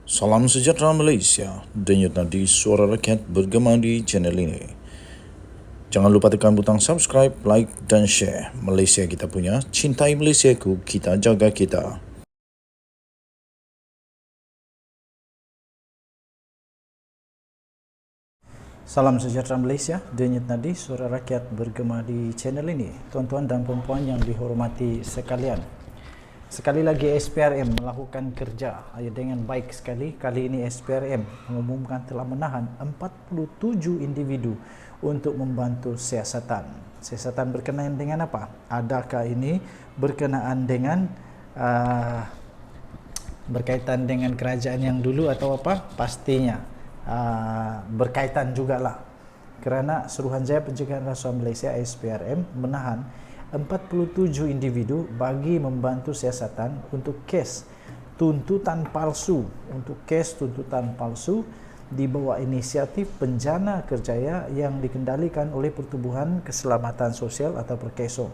Salam sejahtera Malaysia, denyut nadi suara rakyat bergema di channel ini. Jangan lupa tekan butang subscribe, like dan share. Malaysia kita punya, cintai Malaysiaku, kita jaga kita. Salam sejahtera Malaysia, denyut nadi suara rakyat bergema di channel ini. Tuan-tuan dan puan-puan yang dihormati sekalian, sekali lagi SPRM melakukan kerja dengan baik sekali. Kali ini SPRM mengumumkan telah menahan 47 individu untuk membantu siasatan. Siasatan berkenaan dengan apa? Adakah ini berkenaan dengan berkaitan dengan kerajaan yang dulu atau apa? Pastinya berkaitan jugalah, kerana Suruhanjaya Pencegahan Rasuah Malaysia SPRM menahan 47 individu bagi membantu siasatan untuk kes tuntutan palsu di bawah inisiatif Penjana Kerjaya yang dikendalikan oleh Pertubuhan Keselamatan Sosial atau Perkeso.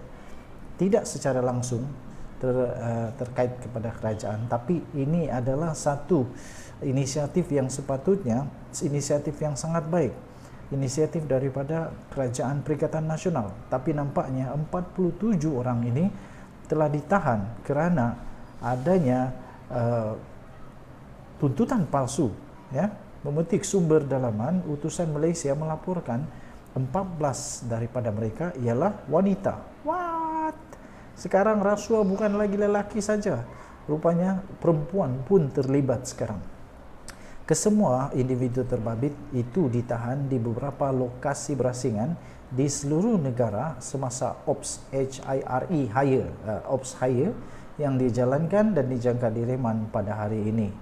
Tidak secara langsung terkait kepada kerajaan, tapi ini adalah satu inisiatif yang sepatutnya inisiatif yang sangat baik, inisiatif daripada Kerajaan Perikatan Nasional. Tapi nampaknya 47 orang ini telah ditahan kerana adanya tuntutan palsu, ya. Memetik sumber dalaman, utusan Malaysia melaporkan 14 daripada mereka ialah wanita. What? Sekarang rasuah bukan lagi lelaki saja, rupanya perempuan pun terlibat sekarang. Kesemua individu terbabit itu ditahan di beberapa lokasi berasingan di seluruh negara semasa Ops Hire yang dijalankan dan dijangka di Reman pada hari ini.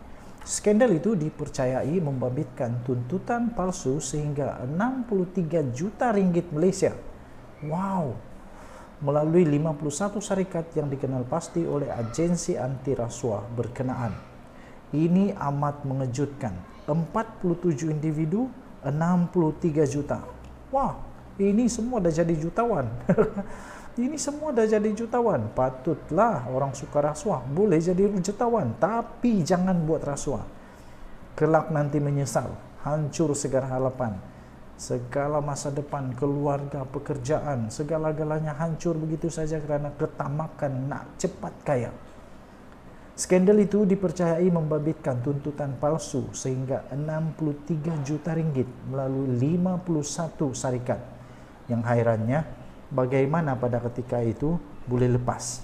Skandal itu dipercayai membabitkan tuntutan palsu sehingga 63 juta ringgit Malaysia. Wow! Melalui 51 syarikat yang dikenal pasti oleh agensi anti rasuah berkenaan. Ini amat mengejutkan. 47 individu, 63 juta. Wah, ini semua dah jadi jutawan. Ini semua dah jadi jutawan. Patutlah orang suka rasuah boleh jadi jutawan, tapi jangan buat rasuah. Kelak nanti menyesal, hancur segala harapan. Segala masa depan, keluarga, pekerjaan, segala-galanya hancur begitu saja kerana ketamakan nak cepat kaya. Skandal itu dipercayai membabitkan tuntutan palsu sehingga 63 juta ringgit melalui 51 syarikat. Yang hairannya, bagaimana pada ketika itu boleh lepas.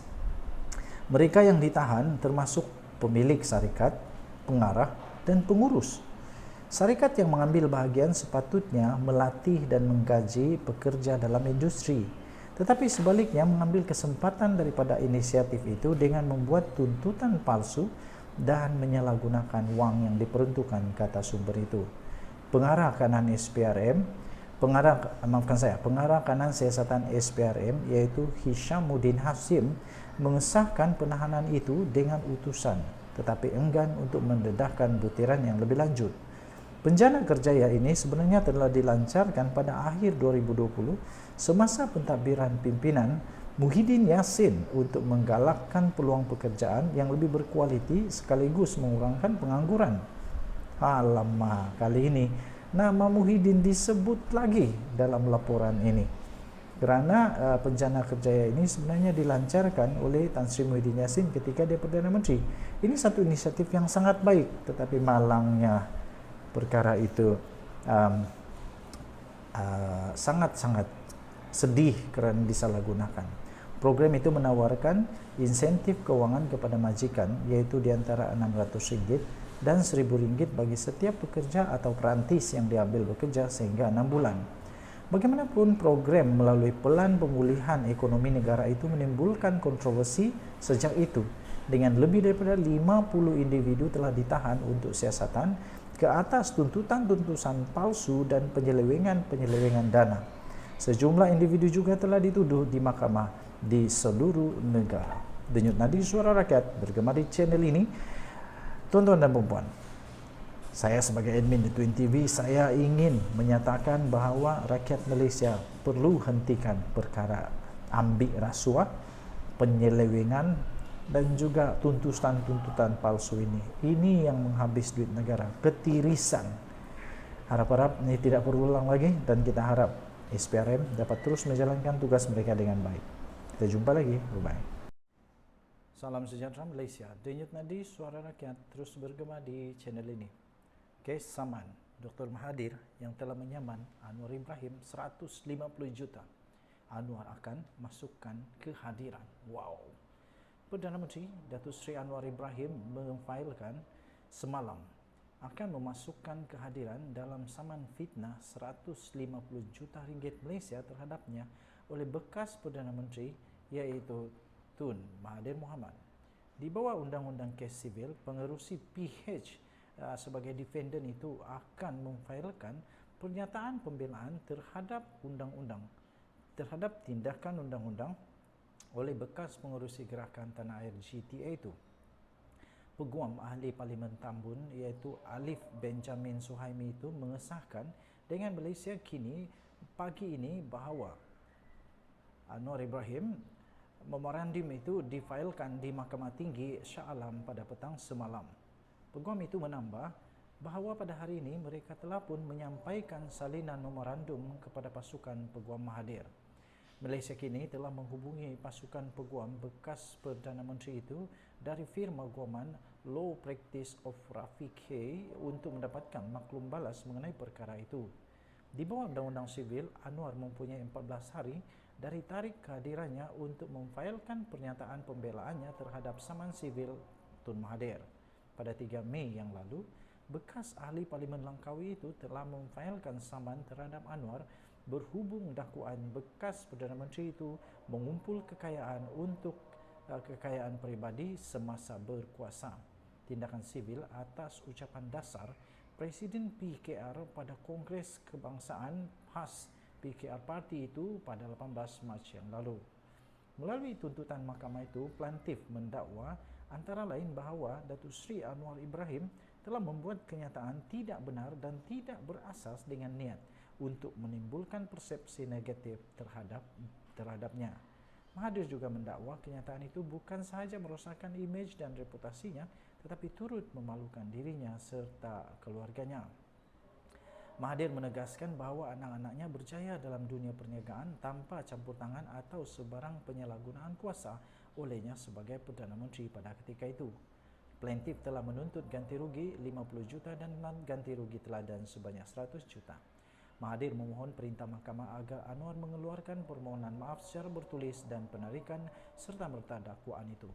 Mereka yang ditahan termasuk pemilik syarikat, pengarah dan pengurus. Syarikat yang mengambil bahagian sepatutnya melatih dan menggaji pekerja dalam industri, tetapi sebaliknya mengambil kesempatan daripada inisiatif itu dengan membuat tuntutan palsu dan menyalahgunakan wang yang diperuntukkan, kata sumber itu. Pengarah kanan SPRM, pengarah kanan siasatan SPRM iaitu Hishamuddin Hasim mengesahkan penahanan itu dengan utusan, tetapi enggan untuk mendedahkan butiran yang lebih lanjut. Penjana Kerjaya ini sebenarnya telah dilancarkan pada akhir 2020 semasa pentadbiran pimpinan Muhyiddin Yassin untuk menggalakkan peluang pekerjaan yang lebih berkualiti sekaligus mengurangkan pengangguran. Alamak, kali ini nama Muhyiddin disebut lagi dalam laporan ini. Kerana Penjana Kerjaya ini sebenarnya dilancarkan oleh Tan Sri Muhyiddin Yassin ketika dia Perdana Menteri. Ini satu inisiatif yang sangat baik, tetapi malangnya perkara itu sangat-sangat sedih kerana disalahgunakan. Program itu menawarkan insentif kewangan kepada majikan, iaitu di antara RM600 dan RM1,000 bagi setiap pekerja atau perantis yang diambil bekerja sehingga 6 bulan. Bagaimanapun, program melalui Pelan Pemulihan Ekonomi Negara itu menimbulkan kontroversi sejak itu, dengan lebih daripada 50 individu telah ditahan untuk siasatan ke atas tuntutan-tuntutan palsu dan penyelewengan dana. Sejumlah individu juga telah dituduh di mahkamah di seluruh negara. Denyut nadi suara rakyat bergema di channel ini. Tuan-tuan dan puan-puan, saya sebagai admin di Twin TV, saya ingin menyatakan bahawa rakyat Malaysia perlu hentikan perkara ambil rasuah, penyelewengan, dan juga tuntutan-tuntutan palsu ini. Ini yang menghabis duit negara, ketirisan. Harap-harap ini tidak berulang lagi dan kita harap SPRM dapat terus menjalankan tugas mereka dengan baik. Kita jumpa lagi. Bye-bye. Salam sejahtera Malaysia. Denyut nadi suara rakyat terus bergema di channel ini. Kes Saman Dr. Mahathir yang telah menyaman Anwar Ibrahim 150 juta. Anwar akan masukkan kehadiran. Wow. Perdana Menteri Datuk Seri Anwar Ibrahim memfailkan semalam akan memasukkan kehadiran dalam saman fitnah 150 juta ringgit Malaysia terhadapnya oleh bekas Perdana Menteri iaitu Tun Mahathir Mohamad. Di bawah Undang-Undang Kes Sivil, pengerusi PH sebagai defendant itu akan memfailkan pernyataan pembelaan terhadap tindakan undang-undang oleh bekas pengerusi gerakan Tanah Air GTA itu. Peguam Ahli Parlimen Tambun iaitu Alif Benjamin Suhaimi itu mengesahkan dengan Malaysia kini pagi ini bahawa Anwar Ibrahim memorandum itu difailkan di Mahkamah Tinggi Shah Alam pada petang semalam. Peguam itu menambah bahawa pada hari ini mereka telah pun menyampaikan salinan memorandum kepada pasukan Peguam Mahathir. Malaysia kini telah menghubungi pasukan peguam bekas Perdana Menteri itu dari firma guaman Law Practice of Rafiq Hay untuk mendapatkan maklum balas mengenai perkara itu. Di bawah Undang-Undang Sivil, Anwar mempunyai 14 hari dari tarikh kehadirannya untuk memfailkan pernyataan pembelaannya terhadap saman sivil Tun Mahathir. Pada 3 Mei yang lalu, bekas ahli Parlimen Langkawi itu telah memfailkan saman terhadap Anwar berhubung dakwaan bekas Perdana Menteri itu mengumpul kekayaan untuk kekayaan peribadi semasa berkuasa. Tindakan sivil atas ucapan dasar Presiden PKR pada Kongres Kebangsaan PAS PKR Parti itu pada 18 Mac yang lalu. Melalui tuntutan mahkamah itu, plaintif mendakwa antara lain bahawa Datuk Seri Anwar Ibrahim telah membuat kenyataan tidak benar dan tidak berasas dengan niat untuk menimbulkan persepsi negatif terhadapnya. Mahathir juga mendakwa kenyataan itu bukan sahaja merosakkan imej dan reputasinya, tetapi turut memalukan dirinya serta keluarganya. Mahathir menegaskan bahawa anak-anaknya berjaya dalam dunia perniagaan tanpa campur tangan atau sebarang penyalahgunaan kuasa olehnya sebagai Perdana Menteri pada ketika itu. Plaintif telah menuntut ganti rugi 50 juta dan ganti rugi teladan sebanyak 100 juta. Mahathir memohon perintah mahkamah agar Anwar mengeluarkan permohonan maaf secara bertulis dan penarikan serta merta dakwaan itu.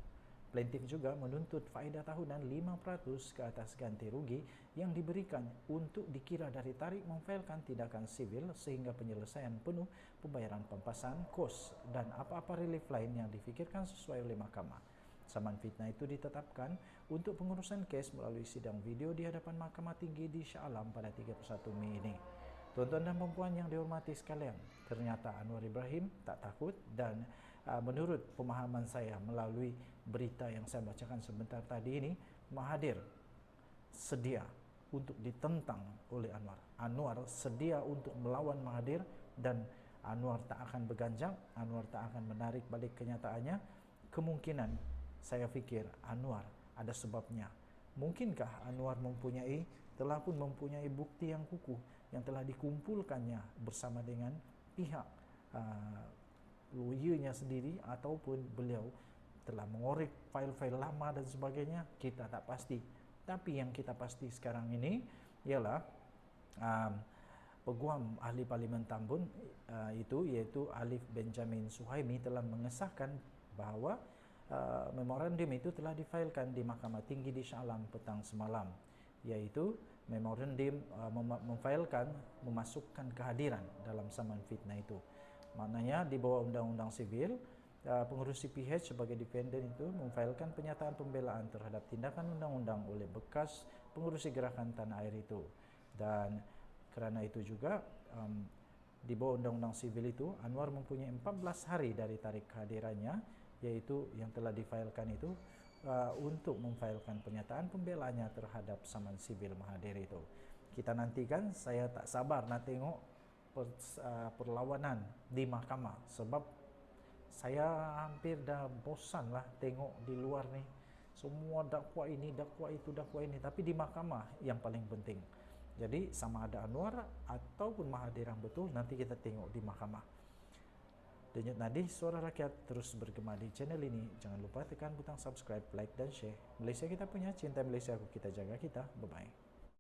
Plaintif juga menuntut faedah tahunan 5% ke atas ganti rugi yang diberikan untuk dikira dari tarikh memfailkan tindakan sivil sehingga penyelesaian penuh pembayaran pampasan, kos dan apa-apa relief lain yang difikirkan sesuai oleh mahkamah. Saman fitnah itu ditetapkan untuk pengurusan kes melalui sidang video di hadapan Mahkamah Tinggi di Shah Alam pada 31 Mei ini. Tuan-tuan dan puan yang dihormati sekalian, ternyata Anwar Ibrahim tak takut dan menurut pemahaman saya melalui berita yang saya bacakan sebentar tadi ini, Mahathir sedia untuk ditentang oleh Anwar. Anwar sedia untuk melawan Mahathir dan Anwar tak akan berganjang, Anwar tak akan menarik balik kenyataannya. Kemungkinan saya fikir Anwar ada sebabnya. Mungkinkah Anwar telah pun mempunyai bukti yang kukuh yang telah dikumpulkannya bersama dengan pihak lawyernya sendiri ataupun beliau telah mengorek fail-fail lama dan sebagainya, kita tak pasti. Tapi yang kita pasti sekarang ini ialah Peguam Ahli Parlimen Tambun itu iaitu Alif Benjamin Suhaimi telah mengesahkan bahawa memorandum itu telah difailkan di Mahkamah Tinggi di Shah Alam petang semalam, iaitu memorandum memfailkan memasukkan kehadiran dalam saman fitnah itu. Maknanya di bawah Undang-Undang Sivil, pengerusi PH sebagai defendant itu memfailkan pernyataan pembelaan terhadap tindakan undang-undang oleh bekas pengerusi gerakan Tanah Air itu. Dan kerana itu juga di bawah Undang-Undang Sivil itu, Anwar mempunyai 14 hari dari tarikh kehadirannya, iaitu yang telah difailkan itu, untuk memfailkan pernyataan pembelaannya terhadap saman sivil Mahathir itu. Kita nantikan, saya tak sabar nak tengok perlawanan di mahkamah sebab Saya hampir dah bosan lah tengok di luar nih. Semua dakwa ini, dakwa itu, dakwa ini. Tapi di mahkamah yang paling penting. Jadi sama ada Anwar ataupun Mahathir yang betul, nanti kita tengok di mahkamah. Denyut Nadi, Suara Rakyat terus bergema di channel ini. Jangan lupa tekan butang subscribe, like dan share. Malaysia kita punya, cinta Malaysia, kita jaga kita. Bye-bye.